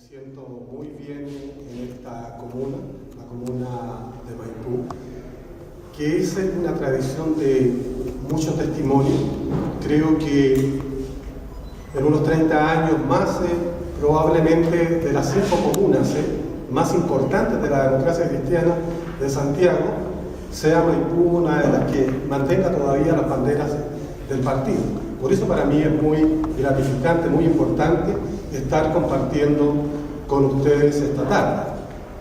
siento muy bien en esta comuna, la comuna de Maipú, que es una tradición de mucho testimonio. Creo que en unos 30 años más, probablemente de las 5 comunas más importantes de la democracia cristiana de Santiago, sea Maipú una de las que mantenga todavía las banderas del partido. Por eso para mí es muy gratificante, muy importante estar compartiendo con ustedes esta tarde.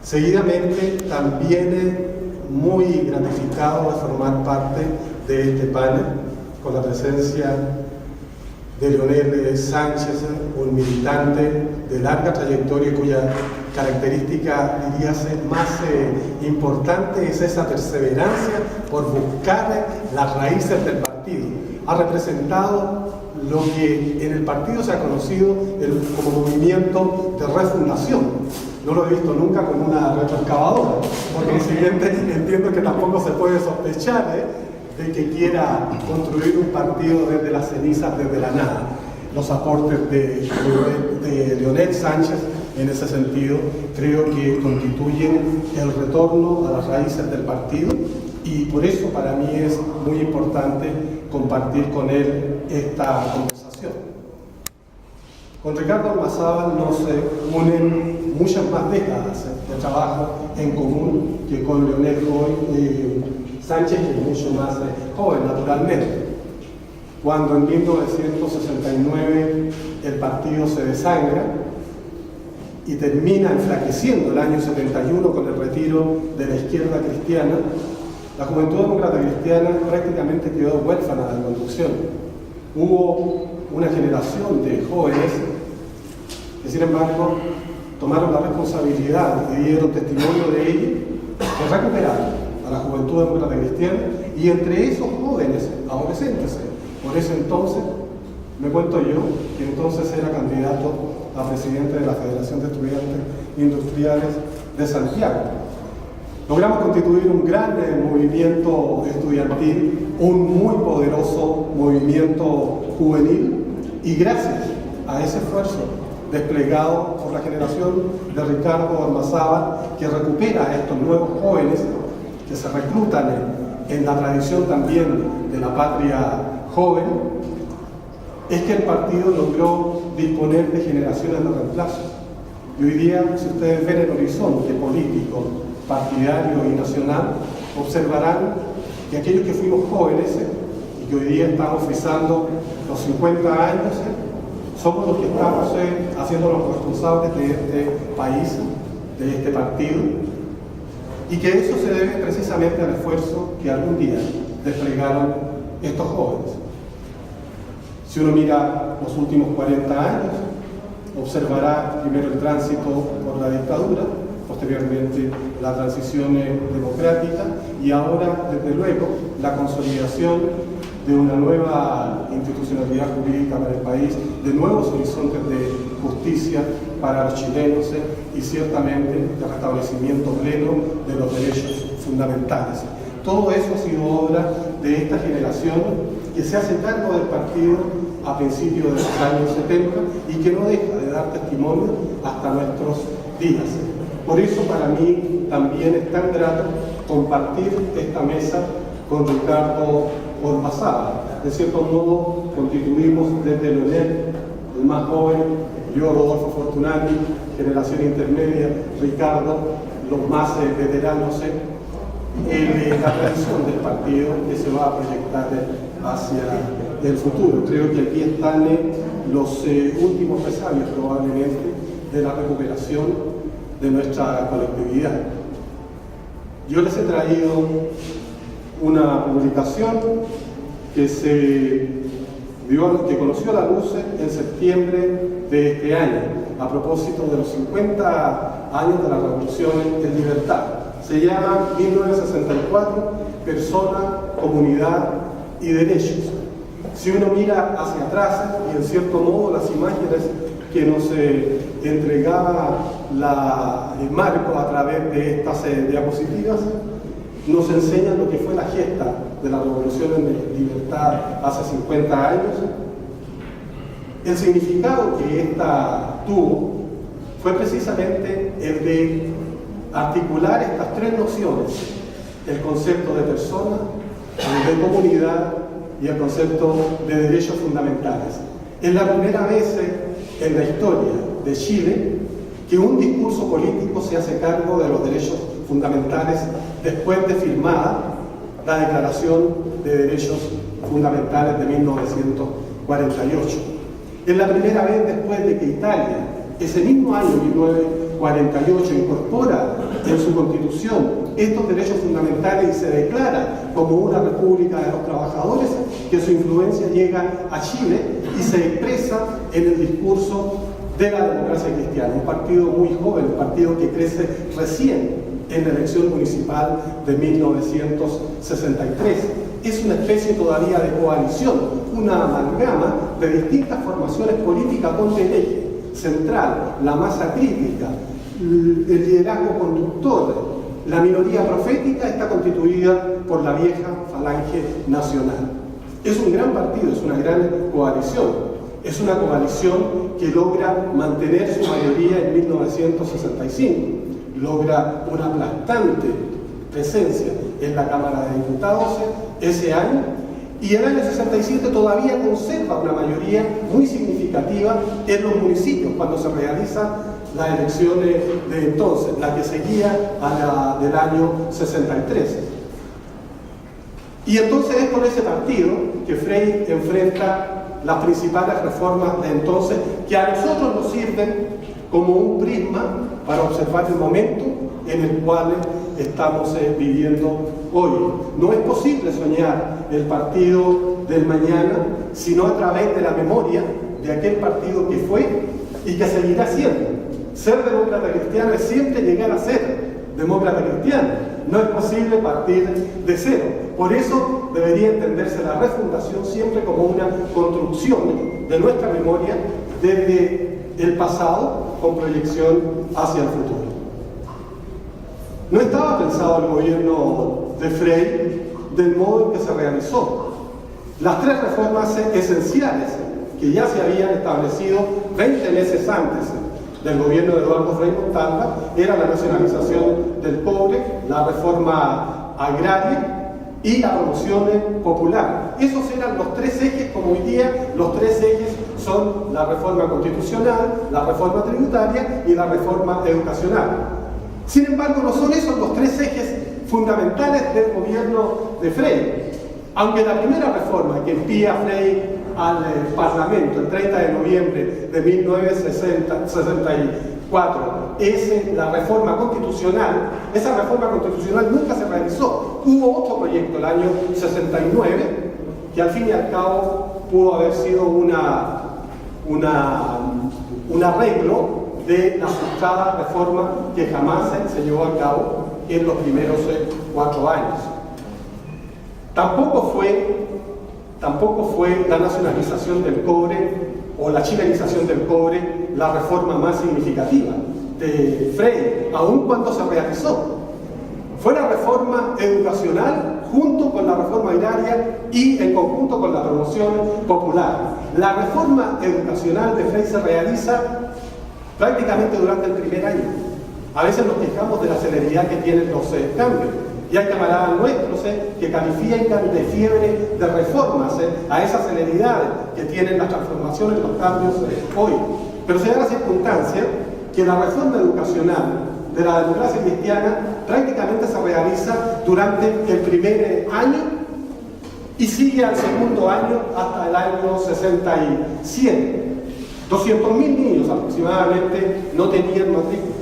Seguidamente también muy gratificado de formar parte de este panel con la presencia de Leonel Sánchez, un militante de larga trayectoria cuya característica, diría ser más importante, es esa perseverancia por buscar las raíces del partido. Ha representado lo que en el partido se ha conocido como movimiento de refundación. No lo he visto nunca con una retroexcavadora, por consiguiente entiendo que tampoco se puede sospechar de que quiera construir un partido desde las cenizas, desde la nada. Los aportes de Leonel Sánchez en ese sentido creo que constituyen el retorno a las raíces del partido, y por eso para mí es muy importante compartir con él esta conversación. Con Ricardo Ormazábal nos unen muchas más décadas de trabajo en común que con Leonel Sánchez, que es mucho más joven, naturalmente. Cuando en 1969 el partido se desangra y termina enflaqueciendo el año 71 con el retiro de la izquierda cristiana, la Juventud Demócrata Cristiana prácticamente quedó huérfana de conducción. Hubo una generación de jóvenes que, sin embargo, tomaron la responsabilidad y dieron testimonio de ello, de recuperar a la Juventud Demócrata Cristiana, y entre esos jóvenes adolescentes, por ese entonces, me cuento yo, que entonces era candidato a presidente de la Federación de Estudiantes Industriales de Santiago. Logramos constituir un gran movimiento estudiantil, un muy poderoso movimiento juvenil, y gracias a ese esfuerzo desplegado por la generación de Ricardo Ormazábal, que recupera a estos nuevos jóvenes que se reclutan en la tradición también de la patria joven, es que el partido logró disponer de generaciones de reemplazo. Y hoy día, si ustedes ven el horizonte político, partidario y nacional, observarán que aquellos que fuimos jóvenes y que hoy día estamos frisando los 50 años, somos los que estamos haciéndonos responsables de este país, de este partido, y que eso se debe precisamente al esfuerzo que algún día desplegaron estos jóvenes. Si uno mira los últimos 40 años, observará primero el tránsito por la dictadura, posteriormente la transición democrática, y ahora, desde luego, la consolidación de una nueva institucionalidad jurídica para el país, de nuevos horizontes de justicia para los chilenos y ciertamente de restablecimiento pleno de los derechos fundamentales. Todo eso ha sido obra de esta generación que se hace cargo del partido a principios de los años 70 y que no deja de dar testimonio hasta nuestros días. Por eso para mí también es tan grato compartir esta mesa con Ricardo Ormazábal. De cierto modo constituimos desde Leonel, el más joven, yo, Rodolfo Fortunati, generación intermedia, Ricardo, los más veteranos, la tradición del partido que se va a proyectar hacia el futuro. Creo que aquí están los últimos resabios probablemente de la recuperación de nuestra colectividad. Yo les he traído una publicación que conoció la luz en septiembre de este año, a propósito de los 50 años de la Revolución en Libertad. Se llama 1964, Persona, Comunidad y Derechos. Si uno mira hacia atrás, y en cierto modo las imágenes que nos entregaba el marco a través de estas diapositivas, nos enseñan lo que fue la gesta de la Revolución en Libertad hace 50 años. El significado que esta tuvo fue precisamente el de articular estas tres nociones: el concepto de persona, el de comunidad y el concepto de derechos fundamentales. Es la primera vez en la historia de Chile que un discurso político se hace cargo de los derechos fundamentales después de firmada la Declaración de Derechos Fundamentales de 1948. Es la primera vez después de que Italia, ese mismo año, 1948, incorpora en su constitución estos derechos fundamentales y se declara como una república de los trabajadores, que su influencia llega a Chile y se expresa en el discurso de la democracia cristiana, un partido muy joven, un partido que crece recién en la elección municipal de 1963. Es una especie todavía de coalición, una amalgama de distintas formaciones políticas donde el eje central, la masa crítica, el liderazgo conductor, la minoría profética está constituida por la vieja falange nacional. Es un gran partido, es una gran coalición. Es una coalición que logra mantener su mayoría en 1965, logra una aplastante presencia en la Cámara de Diputados ese año, y el año 67 todavía conserva una mayoría muy significativa en los municipios cuando se realizan las elecciones de entonces, la que seguía a la del año 63. Y entonces es con ese partido que Frei enfrenta las principales reformas de entonces, que a nosotros nos sirven como un prisma para observar el momento en el cual estamos viviendo hoy. No es posible soñar el partido del mañana, sino a través de la memoria de aquel partido que fue y que seguirá siendo. Ser demócrata cristiano es siempre llegar a ser demócrata cristiano. No es posible partir de cero. Por eso debería entenderse la refundación siempre como una construcción de nuestra memoria desde el pasado con proyección hacia el futuro. No estaba pensado el gobierno de Frei del modo en que se realizó. Las tres reformas esenciales que ya se habían establecido 20 meses antes del gobierno de Eduardo Frei Montalva era la nacionalización del cobre, la reforma agraria y la promoción popular. Esos eran los tres ejes, como hoy día los tres ejes son la reforma constitucional, la reforma tributaria y la reforma educacional. Sin embargo, no son esos los tres ejes fundamentales del gobierno de Frei. Aunque la primera reforma que envía Frei al Parlamento el 30 de noviembre de 1964 es la reforma constitucional, esa reforma constitucional nunca se realizó. Hubo otro proyecto el año 69 que al fin y al cabo pudo haber sido un arreglo de la frustrada reforma que jamás se llevó a cabo en los primeros 4 años. Tampoco fue la nacionalización del cobre o la chilenización del cobre la reforma más significativa de Frei, aun cuando se realizó. Fue la reforma educacional junto con la reforma agraria y en conjunto con la promoción popular. La reforma educacional de Frei se realiza prácticamente durante el primer año. A veces nos quejamos de la celeridad que tienen los cambios. Y hay camaradas nuestros que califican de fiebre de reformas a esa celeridad que tienen las transformaciones, los cambios hoy. Pero se da la circunstancia que la reforma educacional de la democracia cristiana prácticamente se realiza durante el primer año y sigue al segundo año hasta el año 67. 200.000 niños aproximadamente no tenían matrícula.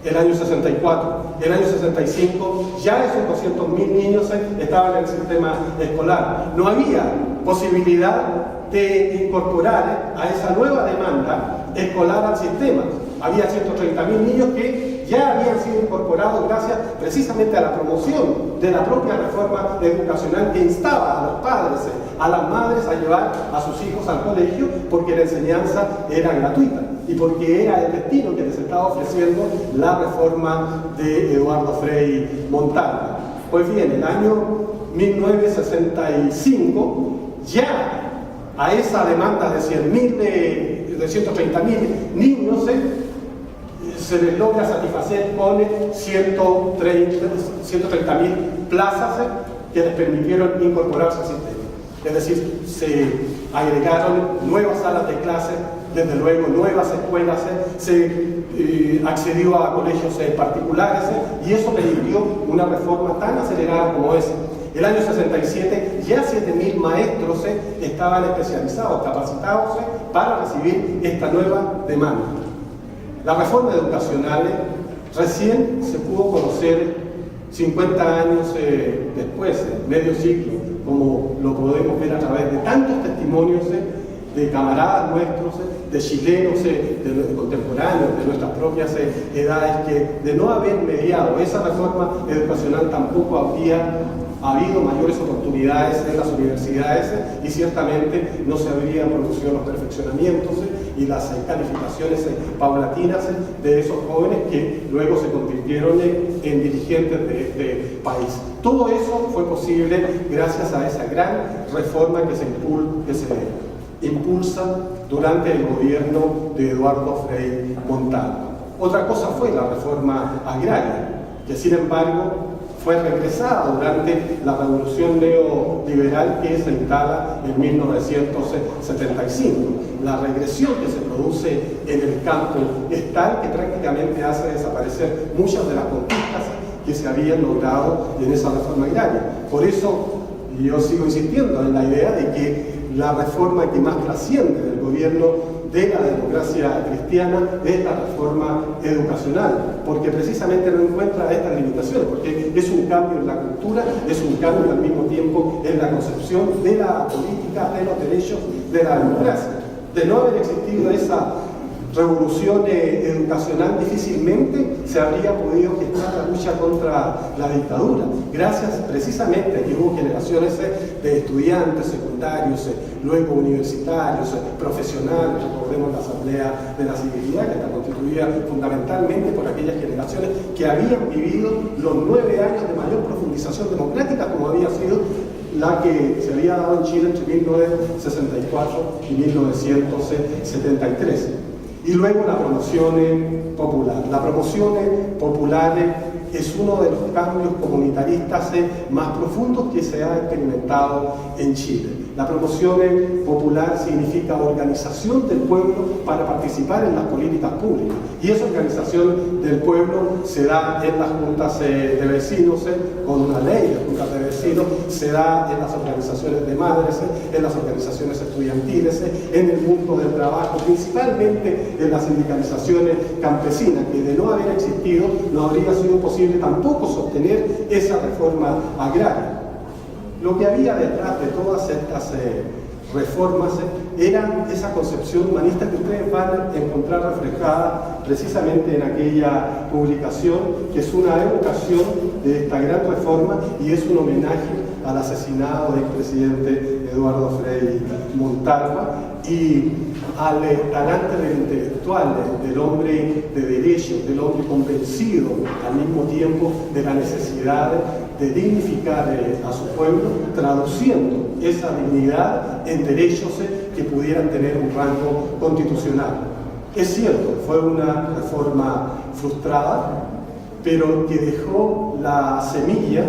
El año 64, el año 65, ya esos 200.000 niños estaban en el sistema escolar. No había posibilidad de incorporar a esa nueva demanda escolar al sistema. Había 130.000 niños que ya habían sido incorporados gracias precisamente a la promoción de la propia reforma educacional que instaba a los padres, a las madres a llevar a sus hijos al colegio porque la enseñanza era gratuita y porque era el destino que les estaba ofreciendo la reforma de Eduardo Frei Montalva. Pues bien, el año 1965 ya a esa demanda de 130.000 niños se les logra satisfacer con 130.000 plazas que les permitieron incorporarse al sistema. Es decir, se agregaron nuevas salas de clase, desde luego nuevas escuelas, se accedió a colegios particulares y eso permitió una reforma tan acelerada como esa. El año 67 ya 7.000 maestros estaban especializados, capacitados para recibir esta nueva demanda. La reforma educacional recién se pudo conocer 50 años después, medio siglo, como lo podemos ver a través de tantos testimonios de camaradas nuestros, de chilenos, de contemporáneos, de nuestras propias edades, que de no haber mediado esa reforma educacional tampoco habría habido mayores oportunidades en las universidades y ciertamente no se habrían producido los perfeccionamientos y las calificaciones paulatinas de esos jóvenes que luego se convirtieron en dirigentes de este país. Todo eso fue posible gracias a esa gran reforma que se impulsa durante el gobierno de Eduardo Frei Montalva. Otra cosa fue la reforma agraria, que sin embargo fue regresada durante la revolución neoliberal que se instala en 1975. La regresión que se produce en el campo es tal que prácticamente hace desaparecer muchas de las conquistas que se habían logrado en esa reforma agraria. Por eso yo sigo insistiendo en la idea de que la reforma que más trasciende del gobierno de la democracia cristiana es la reforma educacional, porque precisamente no encuentra estas limitaciones, porque es un cambio en la cultura, es un cambio al mismo tiempo en la concepción de la política, de los derechos, de la democracia. De no haber existido esa revolución educacional, difícilmente se habría podido gestar la lucha contra la dictadura. Gracias precisamente a que hubo generaciones de estudiantes secundarios, luego universitarios, profesionales. Recordemos la Asamblea de la Civilidad, que está constituida fundamentalmente por aquellas generaciones que habían vivido los 9 años de mayor profundización democrática, como había sido la que se había dado en Chile entre 1964 y 1973. Y luego la promoción popular. La promoción popular es uno de los cambios comunitaristas más profundos que se ha experimentado en Chile. La promoción popular significa organización del pueblo para participar en las políticas públicas. Y esa organización del pueblo se da en las juntas de vecinos, con una ley de juntas de vecinos, se da en las organizaciones de madres, en las organizaciones estudiantiles, en el mundo del trabajo, principalmente en las sindicalizaciones campesinas, que de no haber existido no habría sido posible tampoco sostener esa reforma agraria. Lo que había detrás de todas estas reformas era esa concepción humanista que ustedes van a encontrar reflejada precisamente en aquella publicación, que es una evocación de esta gran reforma y es un homenaje al asesinado del presidente Eduardo Frei Montalva y al talante del intelectual, del hombre de derecho, del hombre convencido al mismo tiempo de la necesidad de dignificar a su pueblo, traduciendo esa dignidad en derechos que pudieran tener un rango constitucional. Es cierto, fue una reforma frustrada, pero que dejó la semilla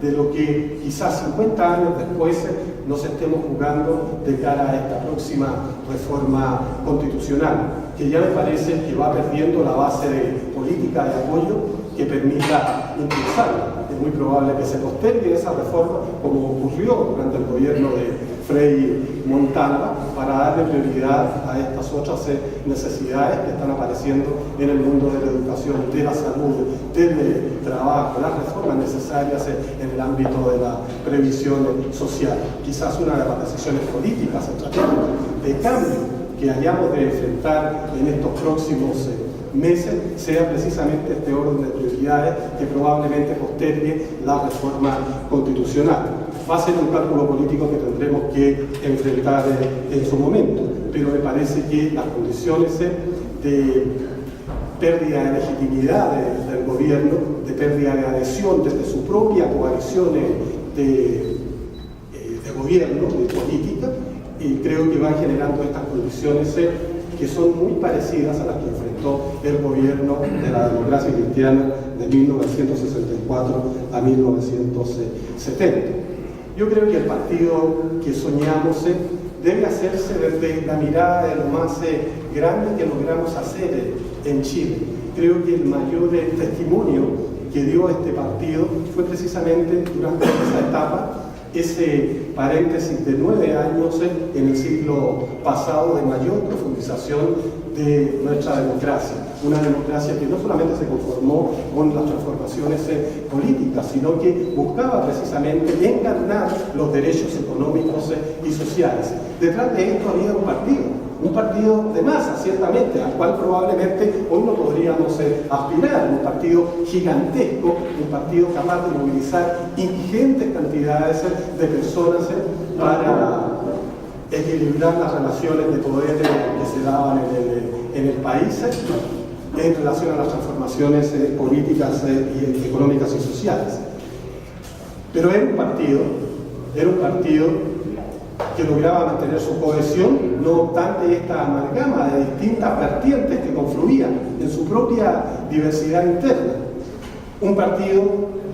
de lo que quizás 50 años después nos estemos jugando de cara a esta próxima reforma constitucional, que ya me parece que va perdiendo la base de política de apoyo que permita impulsarla. Es muy probable que se postergue esa reforma, como ocurrió durante el gobierno de Frei Montalva, para darle prioridad a estas otras necesidades que están apareciendo en el mundo de la educación, de la salud, del trabajo, las reformas necesarias en el ámbito de la previsión social. Quizás una de las decisiones políticas, estratégicas, de cambio que hayamos de enfrentar en estos próximos meses sea precisamente este orden de prioridades que probablemente postergue la reforma constitucional. Va a ser un cálculo político que tendremos que enfrentar en su momento, pero me parece que las condiciones de pérdida de legitimidad del gobierno, de pérdida de adhesión desde su propia coalición de gobierno, de política, y creo que van generando estas condiciones que son muy parecidas a las que enfrentó el gobierno de la democracia cristiana de 1964 a 1970. Yo creo que el partido que soñamos debe hacerse desde la mirada de lo más grande que logramos hacer en Chile. Creo que el mayor testimonio que dio este partido fue precisamente durante esa etapa, ese paréntesis de 9 años en el siglo pasado de mayor profundización de nuestra democracia. Una democracia que no solamente se conformó con las transformaciones políticas, sino que buscaba precisamente encarnar los derechos económicos y sociales. Detrás de esto había un partido de masa, ciertamente, al cual probablemente hoy no podríamos aspirar, un partido gigantesco, un partido capaz de movilizar ingentes cantidades de personas para equilibrar las relaciones de poder que se daban en el país en relación a las transformaciones políticas y económicas y sociales. Pero era un partido que lograba mantener su cohesión, no obstante esta amalgama de distintas vertientes que confluían en su propia diversidad interna. Un partido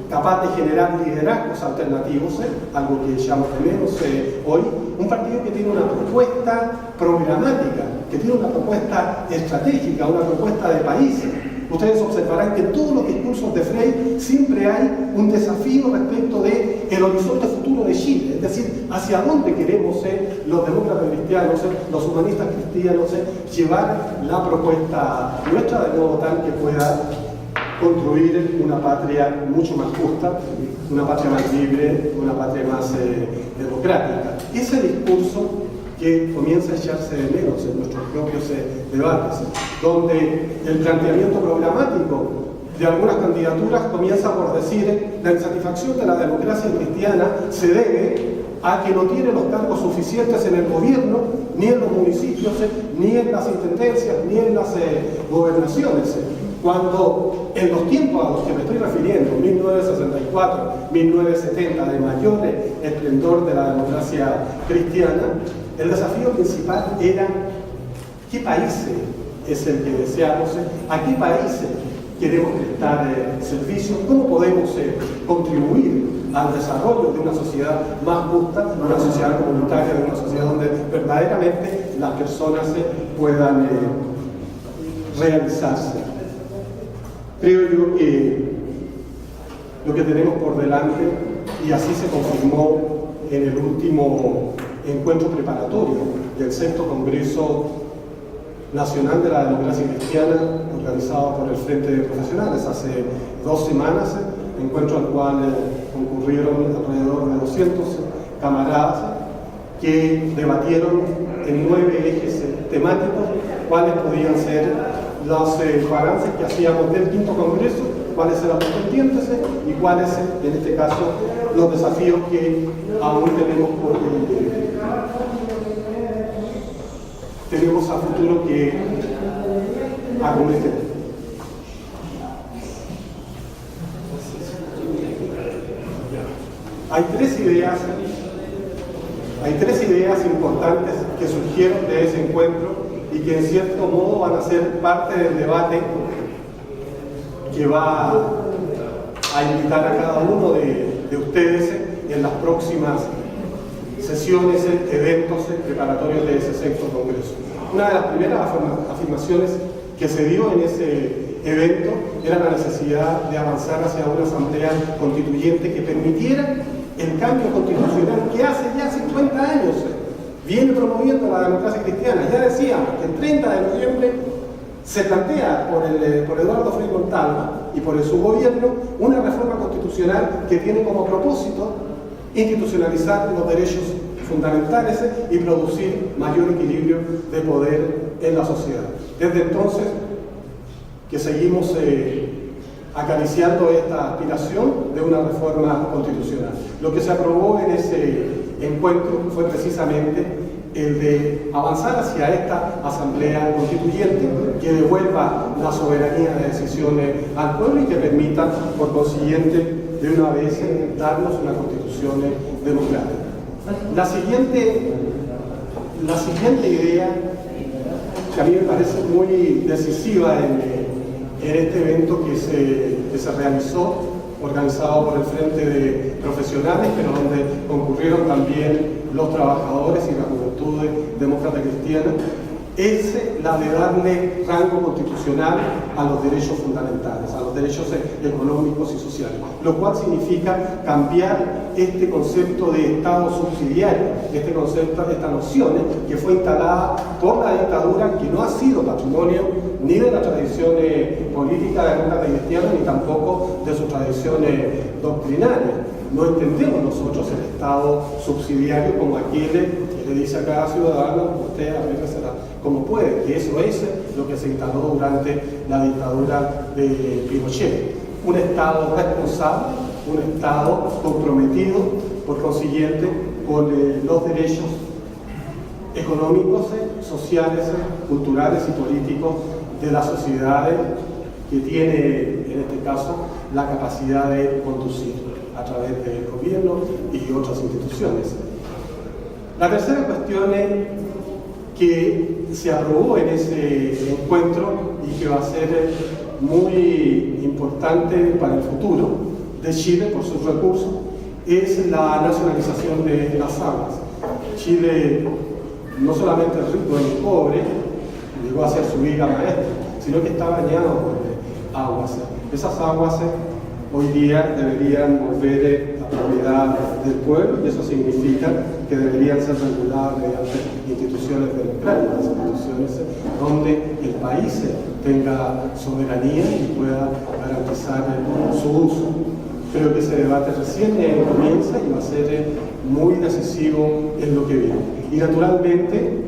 capaz de generar liderazgos alternativos, algo que echamos de menos hoy. Un partido que tiene una propuesta programática, que tiene una propuesta estratégica, una propuesta de país. Ustedes observarán que en todos los discursos de Frei siempre hay un desafío respecto del horizonte futuro de Chile, es decir, hacia dónde queremos los demócratas cristianos, los humanistas cristianos, llevar la propuesta nuestra de modo tal que pueda construir una patria mucho más justa, una patria más libre, una patria más democrática. Ese discurso que comienza a echarse de menos en nuestros propios debates, donde el planteamiento programático de algunas candidaturas comienza por decir la insatisfacción de la democracia cristiana se debe a que no tiene los cargos suficientes en el gobierno, ni en los municipios, ni en las intendencias, ni en las gobernaciones. Cuando en los tiempos a los que me estoy refiriendo, 1964, 1970, de mayor esplendor de la democracia cristiana, el desafío principal era ¿qué país es el que deseamos? ¿A qué país queremos prestar servicios? ¿Cómo podemos contribuir al desarrollo de una sociedad más justa, de una sociedad comunitaria, de una sociedad donde verdaderamente las personas puedan realizarse? Creo yo que lo que tenemos por delante, y así se confirmó en el último encuentro preparatorio del sexto Congreso Nacional de la Democracia Cristiana, organizado por el Frente de Profesionales hace 2 semanas, encuentro al cual concurrieron alrededor de 200 camaradas que debatieron en 9 ejes temáticos cuáles podían ser los balances que hacíamos del quinto Congreso, cuáles eran los pendientes y cuáles, en este caso, los desafíos que aún tenemos a futuro que acometer. Hay tres ideas importantes que surgieron de ese encuentro y que en cierto modo van a ser parte del debate que va a invitar a cada uno de ustedes en las próximas sesiones, eventos preparatorios de ese sexto Congreso. Una de las primeras afirmaciones que se dio en ese evento era la necesidad de avanzar hacia una asamblea constituyente que permitiera el cambio constitucional que hace ya 50 años viene promoviendo la democracia cristiana. Ya decíamos que el 30 de noviembre se plantea por Eduardo Frei Montalva y por su gobierno una reforma constitucional que tiene como propósito institucionalizar los derechos fundamentales y producir mayor equilibrio de poder en la sociedad. Desde entonces que seguimos acariciando esta aspiración de una reforma constitucional. Lo que se aprobó en ese encuentro fue precisamente el de avanzar hacia esta asamblea constituyente que devuelva la soberanía de decisiones al pueblo y que permita, por consiguiente, de una vez darnos una constitución democrática. La siguiente idea que a mí me parece muy decisiva en este evento que se realizó, organizado por el Frente de Profesionales, pero donde concurrieron también los trabajadores y la Juventud Demócrata Cristiana, es la de darle rango constitucional a los derechos fundamentales, a los derechos económicos y sociales, lo cual significa cambiar este concepto de Estado subsidiario, este concepto, esta noción que fue instalada por la dictadura, que no ha sido patrimonio ni de la tradición política demócrata cristiana, ni tampoco de sus tradiciones doctrinarias. No entendemos nosotros el Estado subsidiario como aquel que le dice a cada ciudadano: usted arréglesela como puede, que eso es lo que se instaló durante la dictadura de Pinochet. Un Estado responsable, un Estado comprometido, por consiguiente, con los derechos económicos, sociales, culturales y políticos de las sociedades que tiene, en este caso, la capacidad de conducir a través del gobierno y otras instituciones. La tercera cuestión que se aprobó en ese encuentro y que va a ser muy importante para el futuro de Chile por sus recursos es la nacionalización de las aguas. Chile no solamente es rico en cobre, llegó a ser su viga maestra, sino que está bañado por aguas. Esas aguas hoy día deberían volver a propiedad del pueblo, y eso significa que deberían ser reguladas mediante instituciones democráticas, instituciones donde el país tenga soberanía y pueda garantizar su uso. Creo que ese debate recién comienza y va a ser muy decisivo en lo que viene. Y naturalmente,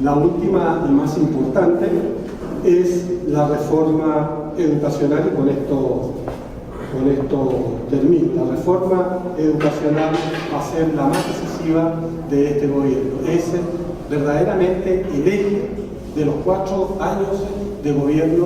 la última y más importante es la reforma educacional, y con esto termino. La reforma educacional va a ser la más decisiva de este gobierno. Es verdaderamente el eje de los 4 años de gobierno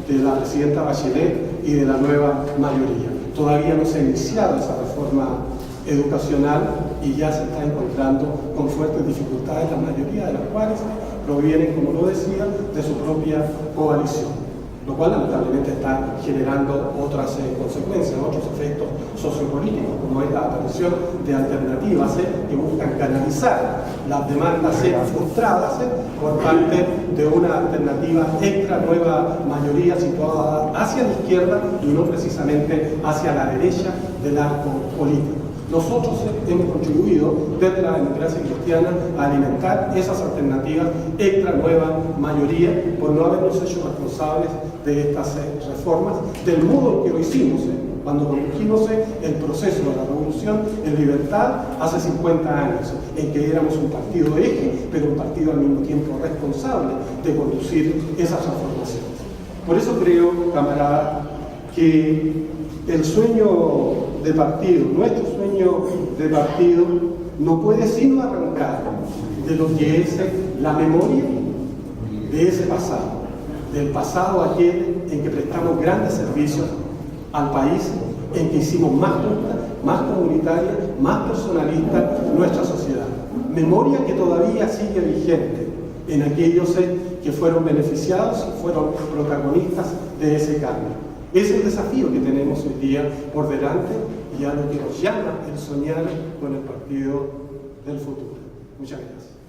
de la presidenta Bachelet y de la nueva mayoría. Todavía no se ha iniciado esa reforma educacional y ya se está encontrando con fuertes dificultades, la mayoría de las cuales provienen, como lo decía, de su propia coalición, lo cual lamentablemente está generando otras consecuencias, otros efectos sociopolíticos, como es la aparición de alternativas que buscan canalizar las demandas frustradas por parte de una alternativa extra nueva mayoría situada hacia la izquierda y no precisamente hacia la derecha del arco político. Nosotros hemos contribuido desde la democracia cristiana a alimentar esas alternativas extra nueva mayoría por no habernos hecho responsables de estas reformas del modo en que lo hicimos cuando condujimos el proceso de la revolución en libertad hace 50 años, en que éramos un partido eje, pero un partido al mismo tiempo responsable de conducir esas transformaciones. Por eso creo, camarada, que el sueño de partido, nuestro sueño de partido, no puede sino arrancar de lo que es la memoria de ese pasado, del pasado aquel en que prestamos grandes servicios al país, en que hicimos más justa, más comunitaria, más personalista nuestra sociedad. Memoria que todavía sigue vigente en aquellos que fueron beneficiados y fueron protagonistas de ese cambio. Es el desafío que tenemos hoy día por delante y a lo que nos llama el soñar con el partido del futuro. Muchas gracias.